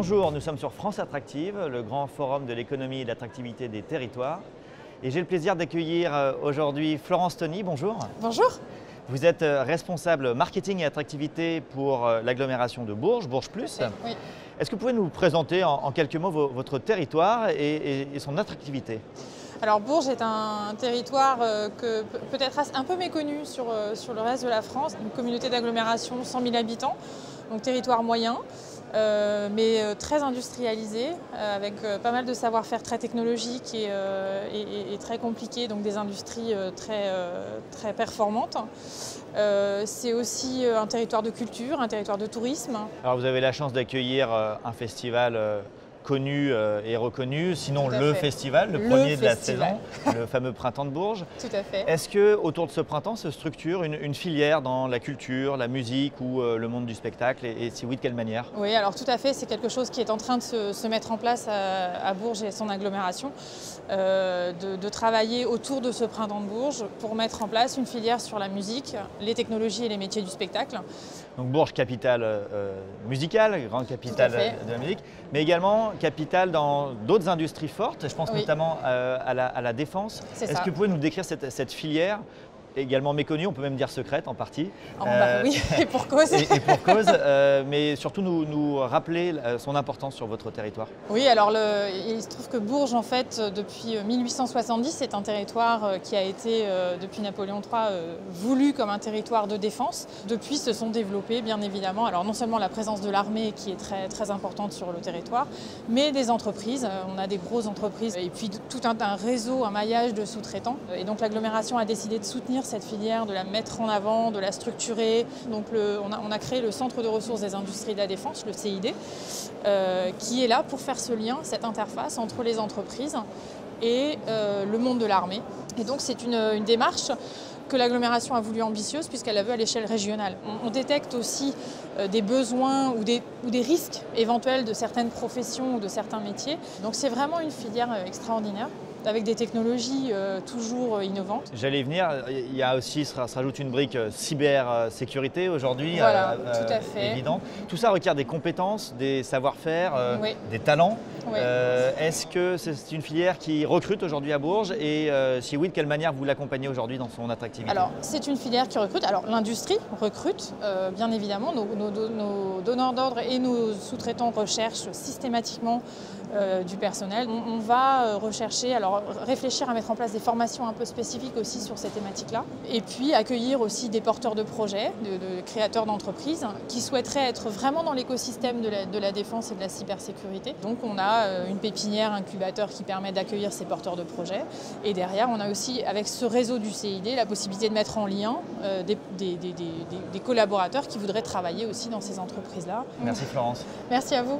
Bonjour, nous sommes sur France Attractive, le grand forum de l'économie et de l'attractivité des territoires. Et j'ai le plaisir d'accueillir aujourd'hui Florence Tony. Bonjour. Bonjour. Vous êtes responsable marketing et attractivité pour l'agglomération de Bourges, Bourges Plus. Oui. Est-ce que vous pouvez nous présenter en quelques mots votre territoire et son attractivité? Alors Bourges est un territoire peut-être un peu méconnu sur le reste de la France, une communauté d'agglomération 100 000 habitants, donc territoire moyen, mais très industrialisé, avec pas mal de savoir-faire très technologique et très compliqué, donc des industries très performantes. C'est aussi un territoire de culture, un territoire de tourisme. Alors vous avez la chance d'accueillir un festival connu et reconnu, sinon le festival, le premier de la saison, le fameux Printemps de Bourges. Tout à fait. Est-ce que autour de ce printemps se structure une filière dans la culture, la musique ou le monde du spectacle et si oui, de quelle manière? Oui, alors tout à fait, c'est quelque chose qui est en train de se mettre en place à Bourges et son agglomération, de travailler autour de ce Printemps de Bourges pour mettre en place une filière sur la musique, les technologies et les métiers du spectacle. Donc Bourges, capitale musicale, grande capitale de la musique, mais également capitale dans d'autres industries fortes, je pense notamment à la défense. Est-ce que vous pouvez nous décrire cette filière également méconnue, on peut même dire secrète en partie? Oui, et pour cause. Et pour cause, mais surtout nous rappeler son importance sur votre territoire. Oui, alors il se trouve que Bourges, en fait, depuis 1870, est un territoire qui a été, depuis Napoléon III, voulu comme un territoire de défense. Depuis, se sont développés, bien évidemment, alors non seulement la présence de l'armée qui est très importante sur le territoire, mais des entreprises. On a des grosses entreprises et puis tout un réseau, un maillage de sous-traitants. Et donc l'agglomération a décidé de soutenir cette filière, de la mettre en avant, de la structurer. Donc on a créé le Centre de ressources des industries de la défense, le CID, qui est là pour faire ce lien, cette interface entre les entreprises et le monde de l'armée. Et donc c'est une démarche que l'agglomération a voulu ambitieuse puisqu'elle la veut à l'échelle régionale. On détecte aussi des besoins ou des risques éventuels de certaines professions ou de certains métiers. Donc c'est vraiment une filière extraordinaire, avec des technologies toujours innovantes. J'allais y venir, il y a aussi, se rajoute une brique cybersécurité aujourd'hui, voilà, tout à fait. Évident. Tout ça requiert des compétences, des savoir-faire, des talents. Oui. Est-ce que c'est une filière qui recrute aujourd'hui à Bourges et si oui, de quelle manière vous l'accompagnez aujourd'hui dans son attractivité? Alors, c'est une filière qui recrute. Alors, l'industrie recrute, bien évidemment. Nos donneurs d'ordre et nos sous-traitants recherchent systématiquement du personnel. On va rechercher, alors réfléchir à mettre en place des formations un peu spécifiques aussi sur ces thématiques-là. Et puis accueillir aussi des porteurs de projets, de créateurs d'entreprises qui souhaiteraient être vraiment dans l'écosystème de la défense et de la cybersécurité. Donc on a une pépinière incubateur qui permet d'accueillir ces porteurs de projets. Et derrière, on a aussi, avec ce réseau du CID, la possibilité de mettre en lien des collaborateurs qui voudraient travailler aussi dans ces entreprises-là. Merci Florence. Merci à vous.